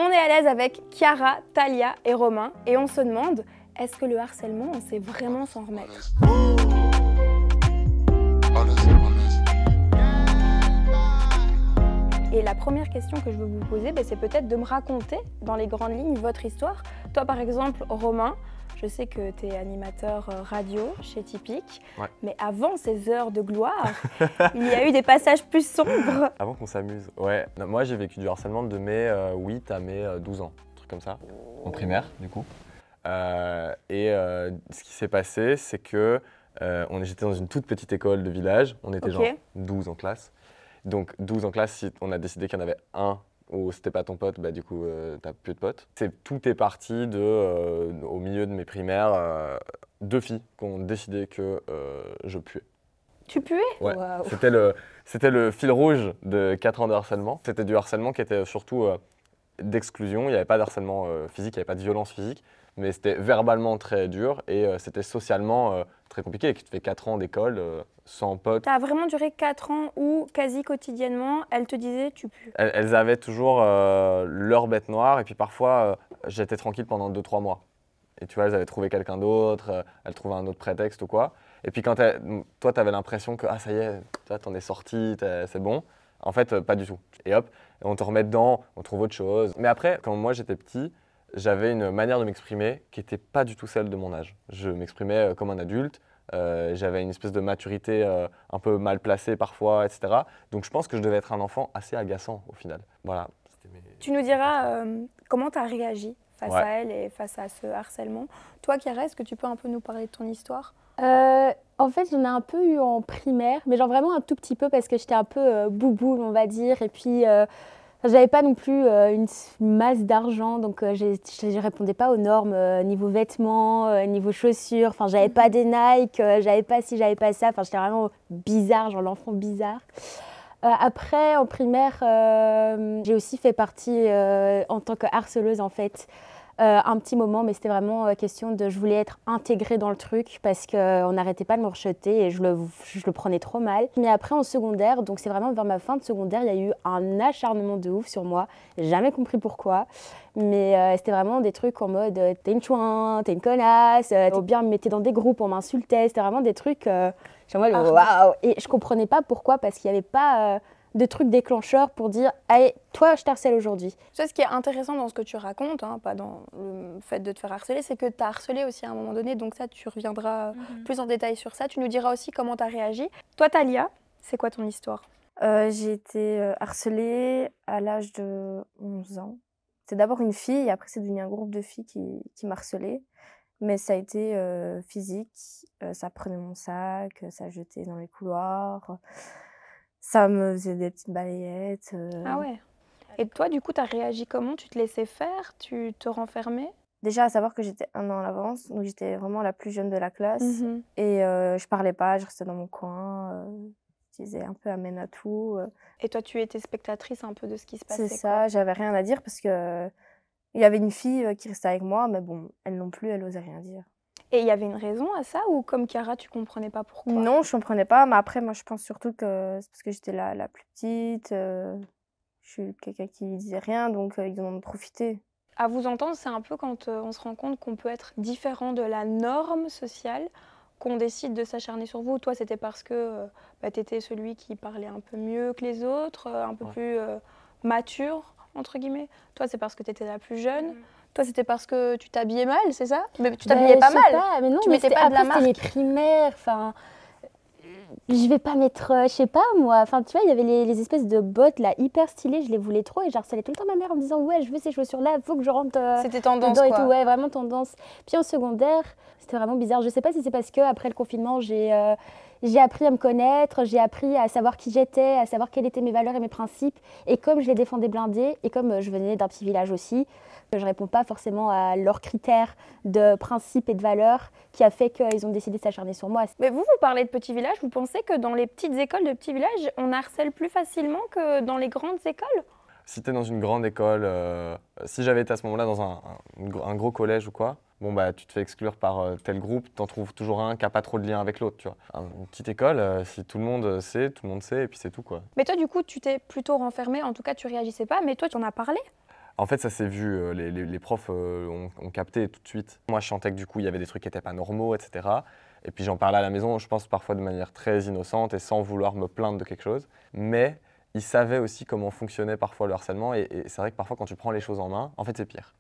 On est à l'aise avec Chiara, Talia et Romain et on se demande, est-ce que le harcèlement, on sait vraiment s'en remettre? Et la première question que je veux vous poser, c'est peut-être de me raconter dans les grandes lignes votre histoire. Toi par exemple, Romain, je sais que tu es animateur radio chez Typique, mais avant ces heures de gloire, il y a eu des passages plus sombres. Avant qu'on s'amuse, ouais. Non, moi j'ai vécu du harcèlement de mes 8 à mes 12 ans, un truc comme ça, en primaire du coup. Ce qui s'est passé, c'est que j'étais dans une toute petite école de village, on était genre 12 en classe. Donc 12 en classe, si on a décidé qu'il y en avait un où c'était pas ton pote, du coup t'as plus de potes. Tout est parti au milieu de mes primaires, 2 filles qui ont décidé que je puais. Tu puais? Ouais, wow. C'était le fil rouge de 4 ans de harcèlement. C'était du harcèlement qui était surtout d'exclusion, il n'y avait pas de harcèlement physique, il n'y avait pas de violence physique, mais c'était verbalement très dur et c'était socialement très compliqué. Et tu te fais 4 ans d'école sans potes. Ça a vraiment duré 4 ans où, quasi quotidiennement, elles te disaient tu pues. Elles avaient toujours leur bête noire et puis parfois j'étais tranquille pendant 2-3 mois. Et tu vois, elles avaient trouvé quelqu'un d'autre, elles trouvaient un autre prétexte ou quoi. Et puis quand toi, tu avais l'impression que ah ça y est, t'en es sorti, c'est bon. En fait, pas du tout. Et hop, on te remet dedans, on trouve autre chose. Mais après, quand moi j'étais petit, j'avais une manière de m'exprimer qui n'était pas du tout celle de mon âge. Je m'exprimais comme un adulte, j'avais une espèce de maturité un peu mal placée parfois, etc. Donc je pense que je devais être un enfant assez agaçant au final. Voilà. Tu nous diras comment tu as réagi face à elle et face à ce harcèlement. Toi, Chiara, est-ce que tu peux un peu nous parler de ton histoire? En fait, j'en ai un peu eu en primaire, mais genre vraiment un tout petit peu parce que j'étais un peu bouboule, on va dire. Et puis, j'avais pas non plus une masse d'argent, donc je répondais pas aux normes niveau vêtements, niveau chaussures. Enfin, j'avais pas des Nike, j'avais pas ci, j'avais pas ça. Enfin, j'étais vraiment bizarre, genre l'enfant bizarre. Après, en primaire, j'ai aussi fait partie en tant que harceleuse en fait. Un petit moment, mais c'était vraiment question de je voulais être intégrée dans le truc parce qu'on n'arrêtait pas de me rejeter et je le prenais trop mal. Mais après en secondaire, donc c'est vraiment vers ma fin de secondaire, il y a eu un acharnement de ouf sur moi. J'ai jamais compris pourquoi, mais c'était vraiment des trucs en mode t'es une chouin, t'es une connasse, ou bien me mettait dans des groupes, on m'insultait, c'était vraiment des trucs waouh. Et je comprenais pas pourquoi parce qu'il n'y avait pas de trucs déclencheurs pour dire « Allez, toi, je t'harcèle aujourd'hui ». Tu sais, ce qui est intéressant dans ce que tu racontes, pas dans le fait de te faire harceler, c'est que tu as harcelé aussi à un moment donné, donc ça, tu reviendras plus en détail sur ça. Tu nous diras aussi comment tu as réagi. Toi, Talia, c'est quoi ton histoire? J'ai été harcelée à l'âge de 11 ans. C'est d'abord une fille et après c'est devenu un groupe de filles qui m'harcelaient. Mais ça a été physique, ça prenait mon sac, ça jetait dans les couloirs, ça me faisait des petites balayettes. Ah ouais. Et toi, du coup, tu as réagi comment? Tu te laissais faire? Tu te renfermais? Déjà, à savoir que j'étais 1 an à l'avance, donc j'étais vraiment la plus jeune de la classe. Et je parlais pas, je restais dans mon coin, je disais un peu amène à tout. Et toi, tu étais spectatrice un peu de ce qui se passait? C'est ça, j'avais rien à dire parce que il y avait une fille qui restait avec moi, mais bon, elle non plus, elle osait rien dire. Et il y avait une raison à ça ou comme Chiara, tu comprenais pas pourquoi? Non, je comprenais pas, mais après, moi, je pense surtout que c'est parce que j'étais la plus petite, je suis quelqu'un qui disait rien, donc ils en ont profité. À vous entendre, c'est un peu quand on se rend compte qu'on peut être différent de la norme sociale, qu'on décide de s'acharner sur vous. Toi, c'était parce que tu étais celui qui parlait un peu mieux que les autres, un peu plus mature, entre guillemets. Toi, c'est parce que tu étais la plus jeune. Toi, c'était parce que tu t'habillais mal, c'est ça? Mais tu t'habillais pas mal. Mais non, tu mettais pas de la marque. C'était mes primaires, enfin... Je vais pas mettre, je sais pas moi, enfin tu vois, il y avait les espèces de bottes là hyper stylées, je les voulais trop et j'harcelais tout le temps ma mère en me disant ouais, je veux ces chaussures là, faut que je rentre c'était tendance dedans quoi. Et tout, ouais, vraiment tendance. Puis en secondaire, c'était vraiment bizarre, je sais pas si c'est parce que après le confinement, j'ai appris à me connaître, j'ai appris à savoir qui j'étais, à savoir quelles étaient mes valeurs et mes principes et comme je les défendais blindés et comme je venais d'un petit village aussi, je réponds pas forcément à leurs critères de principes et de valeurs qui a fait qu'ils ont décidé de s'acharner sur moi. Mais vous parlez de petits villages, vous pensez que dans les petites écoles de petits villages, on harcèle plus facilement que dans les grandes écoles? Si tu es dans une grande école, si j'avais été à ce moment-là dans un gros collège ou quoi, bon tu te fais exclure par tel groupe, t'en trouves toujours un qui n'a pas trop de lien avec l'autre, tu vois. Une petite école, si tout le monde sait, tout le monde sait et puis c'est tout quoi. Mais toi du coup, tu t'es plutôt renfermée, en tout cas tu réagissais pas, mais toi tu en as parlé? En fait, ça s'est vu, les profs ont capté tout de suite. Moi, je sentais que du coup, il y avait des trucs qui n'étaient pas normaux, etc. Et puis j'en parlais à la maison, je pense parfois de manière très innocente et sans vouloir me plaindre de quelque chose. Mais ils savaient aussi comment fonctionnait parfois le harcèlement. Et c'est vrai que parfois, quand tu prends les choses en main, en fait, c'est pire.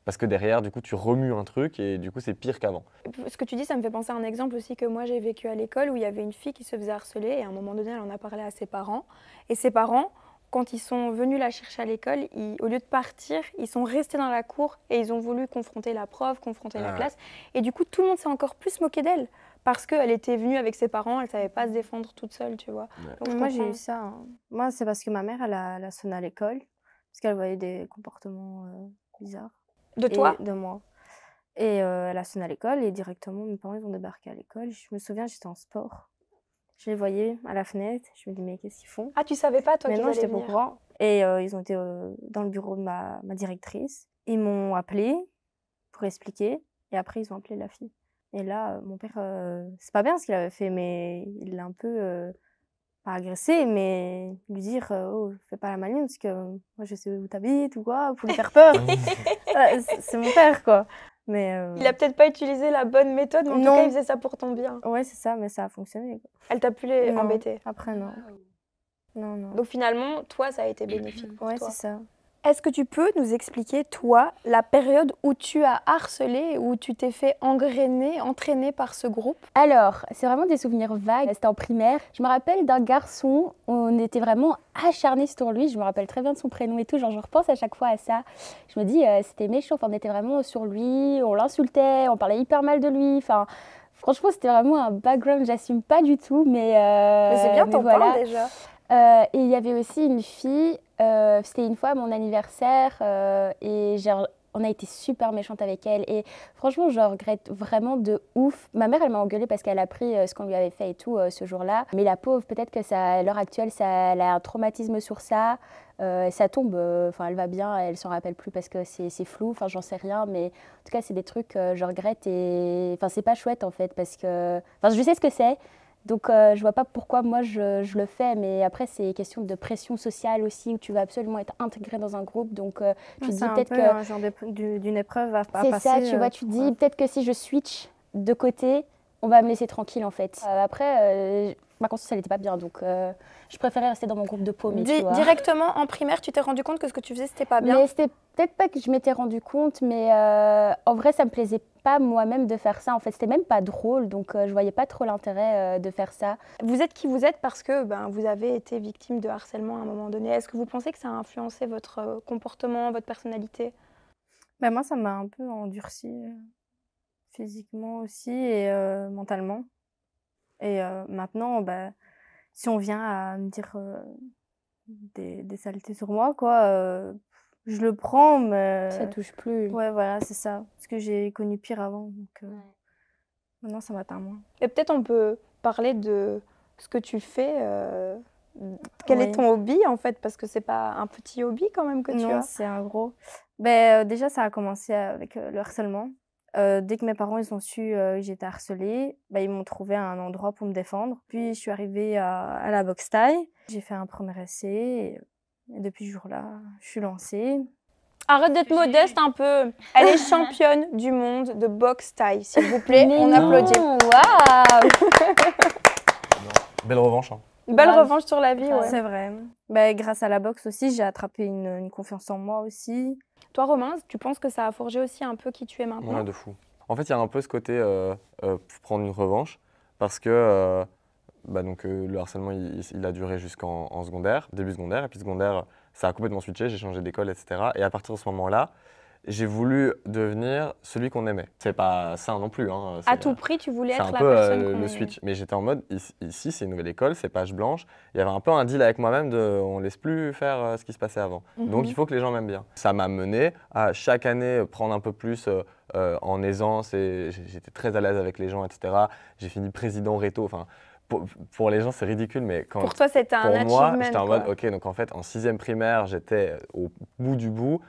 Parce que derrière, du coup, tu remues un truc et du coup, c'est pire qu'avant. Ce que tu dis, ça me fait penser à un exemple aussi que moi j'ai vécu à l'école où il y avait une fille qui se faisait harceler et à un moment donné, elle en a parlé à ses parents. Et ses parents, quand ils sont venus la chercher à l'école, au lieu de partir, ils sont restés dans la cour et ils ont voulu confronter la prof, confronter la classe. Et du coup, tout le monde s'est encore plus moqué d'elle parce qu'elle était venue avec ses parents, elle ne savait pas se défendre toute seule, tu vois. Donc, moi, j'ai eu ça. Hein. Moi, c'est parce que ma mère, elle a sonné à l'école parce qu'elle voyait des comportements bizarres. De toi? De moi. Et elle a sonné à l'école et directement, mes parents, ils ont débarqué à l'école. Je me souviens, j'étais en sport. Je les voyais à la fenêtre. Je me dis, mais qu'est-ce qu'ils font? Ah, tu savais pas, toi, qu'ils non, allaient j'étais pas au venir? courant. Et ils ont été dans le bureau de ma directrice. Ils m'ont appelé pour expliquer. Et après, ils ont appelé la fille. Et là, mon père, c'est pas bien ce qu'il avait fait, mais il l'a un peu, pas agressé, mais lui dire oh, fais pas la maline parce que moi je sais où t'habites ou quoi, pour lui faire peur. C'est mon père, quoi. Mais il a peut-être pas utilisé la bonne méthode, mais en tout cas, il faisait ça pour ton bien. Ouais, c'est ça, mais ça a fonctionné, quoi. Elle t'a pu les embêter? Après, non. Non. Donc finalement, toi, ça a été bénéfique pour toi. Ouais, c'est ça. Est-ce que tu peux nous expliquer, toi, la période où tu as harcelé, où tu t'es fait entraîner par ce groupe? Alors, c'est vraiment des souvenirs vagues. C'était en primaire. Je me rappelle d'un garçon, on était vraiment acharnés sur lui. Je me rappelle très bien de son prénom et tout. Genre, je repense à chaque fois à ça. Je me dis, c'était méchant. Enfin, on était vraiment sur lui, on l'insultait, on parlait hyper mal de lui. Enfin, franchement, c'était vraiment un background, j'assume pas du tout. Mais c'est bien, t'en parles déjà. Et il y avait aussi une fille, c'était une fois à mon anniversaire et on a été super méchante avec elle et franchement je regrette vraiment de ouf. Ma mère elle m'a engueulée parce qu'elle a appris ce qu'on lui avait fait et tout ce jour-là. Mais la pauvre, peut-être que ça, à l'heure actuelle elle a un traumatisme sur ça. Ça tombe, enfin elle va bien, elle s'en rappelle plus parce que c'est flou, enfin j'en sais rien, mais en tout cas c'est des trucs que je regrette et enfin c'est pas chouette en fait parce que, enfin je sais ce que c'est. Donc je vois pas pourquoi moi je le fais, mais après c'est question de pression sociale aussi où tu vas absolument être intégré dans un groupe, donc tu te dis peut-être que un genre d'une épreuve à passer. C'est ça, tu vois, tu te dis peut-être que si je switch de côté, on va me laisser tranquille en fait. Après, ma conscience elle était pas bien, donc je préférais rester dans mon groupe de paumés. Directement en primaire, tu t'es rendu compte que ce que tu faisais c'était pas bien? Mais c'était peut-être pas que je m'étais rendu compte, mais en vrai ça me plaisait pas moi-même de faire ça. En fait, c'était même pas drôle, donc je voyais pas trop l'intérêt de faire ça. Vous êtes qui vous êtes parce que vous avez été victime de harcèlement à un moment donné. Est-ce que vous pensez que ça a influencé votre comportement, votre personnalité? Moi, ça m'a un peu endurci physiquement aussi et mentalement. Et maintenant, si on vient à me dire des saletés sur moi, quoi, je le prends, mais Ça touche plus. ouais, voilà, c'est ça. Parce que j'ai connu pire avant, donc maintenant ça m'atteint moins. Et peut-être on peut parler de ce que tu fais. Quel est ton hobby en fait? Parce que c'est pas un petit hobby quand même que tu as. Non, c'est un gros. Déjà, ça a commencé avec le harcèlement. Dès que mes parents ils ont su que j'étais harcelée, ils m'ont trouvé un endroit pour me défendre. Puis je suis arrivée à la boxe thaï. J'ai fait un premier essai et depuis ce jour-là, je suis lancée. Arrête d'être modeste un peu. Elle est championne du monde de boxe thaï, s'il vous plaît. On applaudit. Waouh. Belle revanche. Hein. Belle revanche sur la vie, ouais. C'est vrai. Grâce à la boxe aussi, j'ai attrapé une confiance en moi aussi. Toi, Romain, tu penses que ça a forgé aussi un peu qui tu es maintenant? Ouais, de fou. En fait, il y a un peu ce côté pour prendre une revanche parce que le harcèlement, il a duré jusqu'en secondaire, début secondaire. Et puis secondaire, ça a complètement switché, j'ai changé d'école, etc. Et à partir de ce moment-là, j'ai voulu devenir celui qu'on aimait. C'est pas ça non plus. Hein. À tout prix, tu voulais être la personne personne qu'on le aimait. switch. Mais j'étais en mode, ici, c'est une nouvelle école, c'est page blanche. Il y avait un peu un deal avec moi-même de on laisse plus faire ce qui se passait avant. Donc il faut que les gens m'aiment bien. Ça m'a mené à chaque année prendre un peu plus en aisance et j'étais très à l'aise avec les gens, etc. J'ai fini président réto. Enfin, pour les gens, c'est ridicule, mais pour toi, c'était un achievement. Pour moi, j'étais en mode, ok, donc en fait, en 6e primaire, j'étais au bout du bout,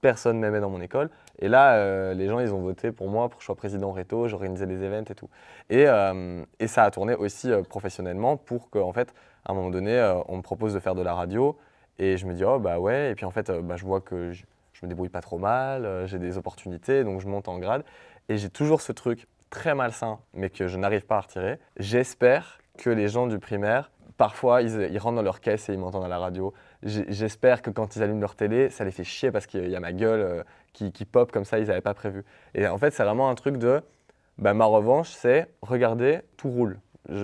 personne m'aimait dans mon école. Et là, les gens, ils ont voté pour moi, pour que je sois président réto, j'organisais des events et tout. Et ça a tourné aussi professionnellement pour qu'en fait, à un moment donné, on me propose de faire de la radio. Et je me dis, oh bah ouais, et puis en fait, je vois que je me débrouille pas trop mal, j'ai des opportunités, donc je monte en grade. Et j'ai toujours ce truc très malsain, mais que je n'arrive pas à retirer. J'espère que les gens du primaire, parfois, ils rentrent dans leur caisse et ils m'entendent à la radio. J'espère que quand ils allument leur télé, ça les fait chier parce qu'il y a ma gueule qui pop comme ça, ils n'avaient pas prévu. Et en fait, c'est vraiment un truc de, ma revanche, c'est, regardez, tout roule.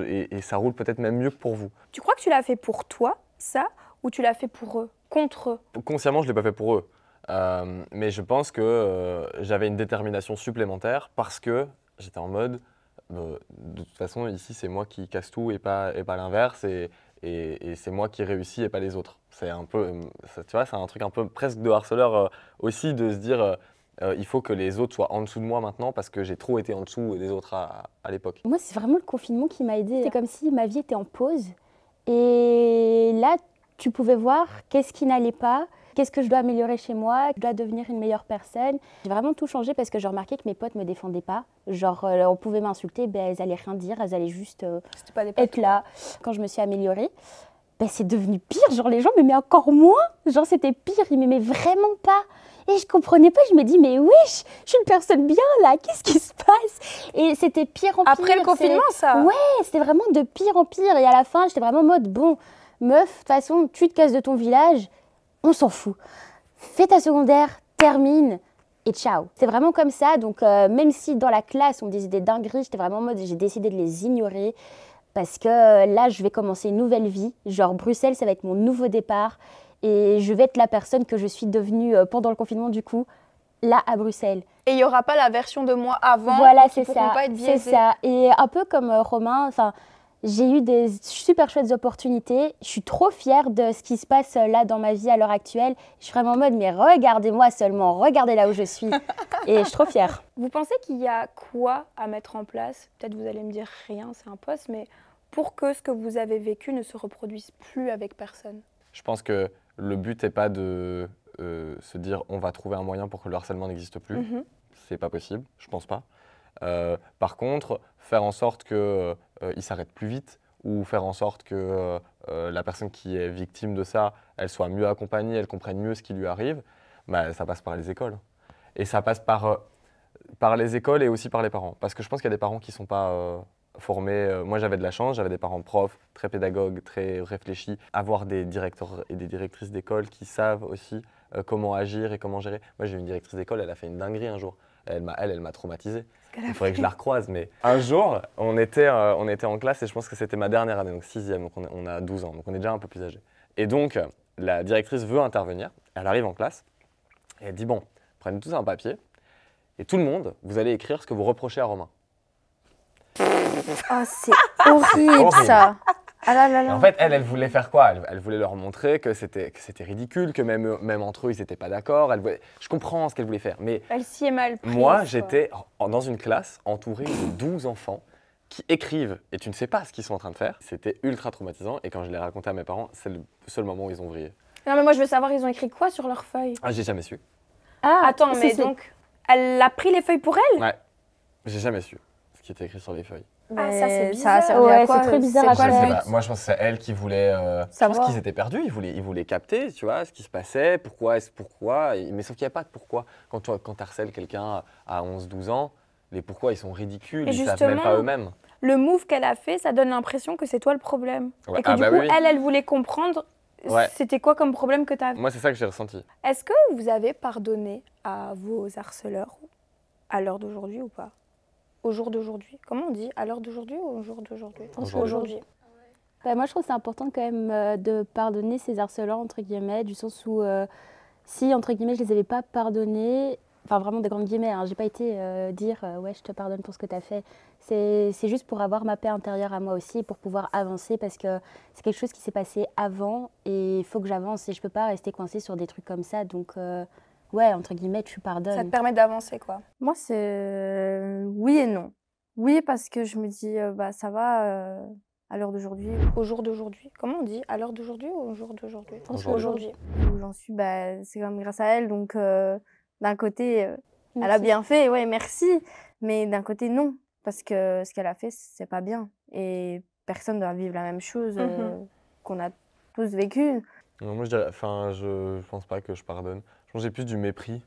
Et ça roule peut-être même mieux que pour vous. Tu crois que tu l'as fait pour toi, ça, ou tu l'as fait pour eux, contre eux? Consciemment, je ne l'ai pas fait pour eux. Mais je pense que j'avais une détermination supplémentaire parce que j'étais en mode, de toute façon, ici, c'est moi qui casse tout et pas l'inverse. Et c'est moi qui réussis et pas les autres. C'est un peu, tu vois, c'est un truc un peu presque de harceleur aussi de se dire il faut que les autres soient en dessous de moi maintenant parce que j'ai trop été en dessous des autres à l'époque. Moi, c'est vraiment le confinement qui m'a aidée. C'est comme si ma vie était en pause. Et là, tu pouvais voir qu'est-ce qui n'allait pas, qu'est-ce que je dois améliorer chez moi, je dois devenir une meilleure personne. J'ai vraiment tout changé parce que je remarquais que mes potes ne me défendaient pas. Genre, on pouvait m'insulter, elles n'allaient rien dire, elles allaient juste C'était pas des potes, être là. Quand je me suis améliorée, c'est devenu pire. Genre, les gens m'aimaient encore moins. Genre, c'était pire, ils m'aimaient vraiment pas. Et je comprenais pas, je me dis, mais wesh, je suis une personne bien là, qu'est-ce qui se passe? Et c'était pire en pire. Après le confinement, ça? Ouais, c'était vraiment de pire en pire. Et à la fin, j'étais vraiment en mode, bon, meuf, de toute façon, tu te casses de ton village, on s'en fout. Fais ta secondaire, termine et ciao. C'est vraiment comme ça. Donc, même si dans la classe, on me disait des dingueries, j'étais vraiment en mode, j'ai décidé de les ignorer. Parce que là, je vais commencer une nouvelle vie. Genre, Bruxelles, ça va être mon nouveau départ. Et je vais être la personne que je suis devenue pendant le confinement, du coup, là, à Bruxelles. Et il n'y aura pas la version de moi avant. Voilà, qui c'est pourront ça. pas être C'est biaisées. ça. Et un peu comme Romain, j'ai eu des super chouettes opportunités. Je suis trop fière de ce qui se passe là dans ma vie à l'heure actuelle. Je suis vraiment en mode, mais regardez-moi seulement, regardez là où je suis. Et je suis trop fière. Vous pensez qu'il y a quoi à mettre en place? Peut-être vous allez me dire rien, c'est un poste, mais pour que ce que vous avez vécu ne se reproduise plus avec personne. Je pense que le but n'est pas de se dire on va trouver un moyen pour que le harcèlement n'existe plus. C'est pas possible, je pense pas. Par contre, faire en sorte qu'il s'arrête plus vite ou faire en sorte que la personne qui est victime de ça, elle soit mieux accompagnée, elle comprenne mieux ce qui lui arrive, ça passe par les écoles. Et ça passe par les écoles et aussi par les parents. Parce que je pense qu'il y a des parents qui ne sont pas formés. Moi, j'avais de la chance, j'avais des parents profs, très pédagogues, très réfléchis. Avoir des directeurs et des directrices d'école qui savent aussi comment agir et comment gérer. Moi, j'ai une directrice d'école, elle a fait une dinguerie un jour. Elle m'a traumatisé. Il faudrait que je la recroise. Mais un jour, on était en classe et je pense que c'était ma dernière année, donc 6e, donc on a 12 ans, donc on est déjà un peu plus âgé. Et donc, la directrice veut intervenir, elle arrive en classe et elle dit bon, prenez tous un papier et tout le monde, vous allez écrire ce que vous reprochez à Romain. Oh, c'est horrible ça. Ah là là Et là. en fait, elle voulait faire quoi? Elle voulait leur montrer que c'était ridicule, que même entre eux, ils n'étaient pas d'accord. Je comprends ce qu'elle voulait faire, mais Elle s'y est mal prise. moi, quoi. j'étais dans une classe entourée de 12 enfants qui écrivent et tu ne sais pas ce qu'ils sont en train de faire. C'était ultra traumatisant et quand je l'ai raconté à mes parents, c'est le seul moment où ils ont vrillé. Non mais moi je veux savoir, ils ont écrit quoi sur leurs feuilles? Ah, j'ai jamais su. Ah, Attends, mais donc, elle a pris les feuilles pour elle? Ouais, j'ai jamais su ce qui était écrit sur les feuilles. Ah, ça, c'est Mais bizarre. a servi Ouais, à quoi? c'est très bizarre C'est à quoi Je le sais but? pas. Moi, je pense que c'est elle qui voulait. Je pense Savoir. qu'ils étaient perdus. Ils voulaient capter, tu vois, ce qui se passait, pourquoi. Mais sauf qu'il n'y a pas de pourquoi. Quand tu harcèles quelqu'un à 11-12 ans, les pourquoi, ils sont ridicules. Et Ils savent même pas justement, eux-mêmes. Le move qu'elle a fait, ça donne l'impression que c'est toi le problème. Ouais. Et que Ah du bah coup, oui, oui. elle voulait comprendre Ouais. c'était quoi comme problème que tu avais. Moi, c'est ça que j'ai ressenti. Est-ce que vous avez pardonné à vos harceleurs à l'heure d'aujourd'hui ou pas? Au jour d'aujourd'hui? Comment on dit? À l'heure d'aujourd'hui ou au jour d'aujourd'hui? Aujourd'hui. Moi, je trouve que c'est important quand même de pardonner ces harceleurs, entre guillemets, du sens où si, entre guillemets, je les avais pas pardonnés, enfin vraiment des grandes guillemets, hein, j'ai pas été dire ouais, je te pardonne pour ce que tu as fait. C'est juste pour avoir ma paix intérieure à moi aussi, pour pouvoir avancer, parce que c'est quelque chose qui s'est passé avant et il faut que j'avance et je peux pas rester coincée sur des trucs comme ça. Donc, ouais, entre guillemets, tu pardonnes. Ça te permet d'avancer, quoi. Moi, c'est oui et non. Oui, parce que je me dis, ça va à l'heure d'aujourd'hui. Au jour d'aujourd'hui. Comment on dit? À l'heure d'aujourd'hui ou au jour d'aujourd'hui? Aujourd'hui. Où j'en suis, c'est quand même grâce à elle. Donc, d'un côté, elle a bien fait, ouais, merci. Mais d'un côté, non. Parce que ce qu'elle a fait, c'est pas bien. Et personne ne doit vivre la même chose qu'on a tous vécu. Non, moi, je pense pas que je pardonne. Je pense que j'ai plus du mépris.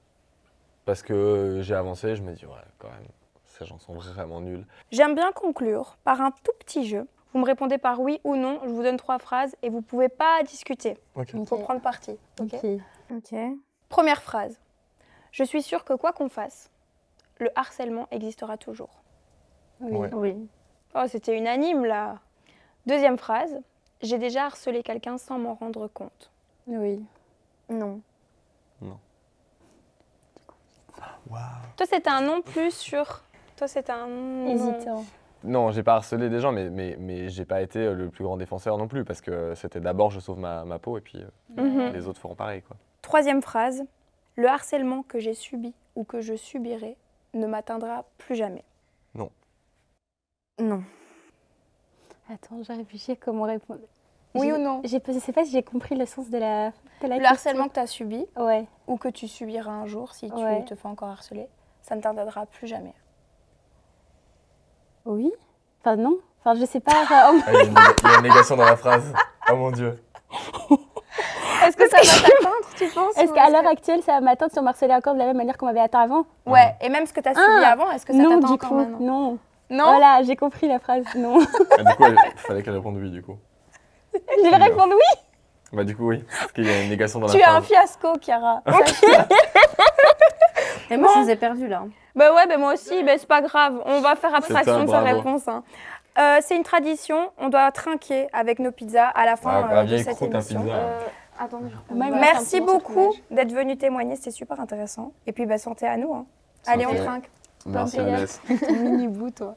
Parce que j'ai avancé, je me dis, ouais, quand même, ces gens sont vraiment nuls. J'aime bien conclure par un tout petit jeu. Vous me répondez par oui ou non. Je vous donne 3 phrases et vous ne pouvez pas discuter. Il faut prendre parti. Ok. Ok. Première phrase. Je suis sûre que quoi qu'on fasse, le harcèlement existera toujours. Oui. Ouais. Oui. Oh, c'était unanime là. Deuxième phrase. J'ai déjà harcelé quelqu'un sans m'en rendre compte. Oui. Non. Toi, c'était un non plus sur... Toi, c'était un non. Hésitant. Non, j'ai pas harcelé des gens, mais j'ai pas été le plus grand défenseur non plus, parce que c'était d'abord je sauve ma peau et puis Mhm. les autres feront pareil, quoi. Troisième phrase. Le harcèlement que j'ai subi ou que je subirai ne m'atteindra plus jamais. Non. Attends, j'ai réfléchi à comment répondre. Oui ou non? Je sais pas si j'ai compris le sens de la Le question. harcèlement que tu as subi Ouais. ou que tu subiras un jour si Ouais. tu te fais encore harceler, ça ne t'atteindra plus jamais. Oui. Enfin, non. Enfin, je sais pas. Enfin, Ah, il y a une négation dans la phrase. Oh mon Dieu. Est-ce que ça va t'atteindre, tu penses? est-ce ou qu'à l'heure actuelle, ça va m'atteindre si on m'harcelait encore de la même manière qu'on m'avait atteint avant? Ouais, et même ce que tu as subi Ah, avant, est-ce que ça non, t'atteint du encore coup, maintenant? non. Non. Voilà, j'ai compris la phrase. Non. Ah, du coup, il fallait qu'elle réponde oui, du coup. je vais répondre oui. Bah du coup, oui, parce qu'il y a une négation dans la Tu es un phrase. fiasco, Chiara. Et moi, Bon. je les ai perdus là. Bah ouais, bah moi aussi, bah c'est pas grave. On va faire abstraction ça, de sa bravo. réponse. Hein. C'est une tradition, on doit trinquer avec nos pizzas à la fin Ah, de vieille cette croûte à émission. pizza. Attendez, je reprends. Moi, il me Merci reste un petit morceau de beaucoup fromage. d'être venu témoigner, c'était super intéressant. Et puis bah santé à nous. Hein. Allez, on Santé. trinque. Merci Santé. Agnès. Mini bout, toi.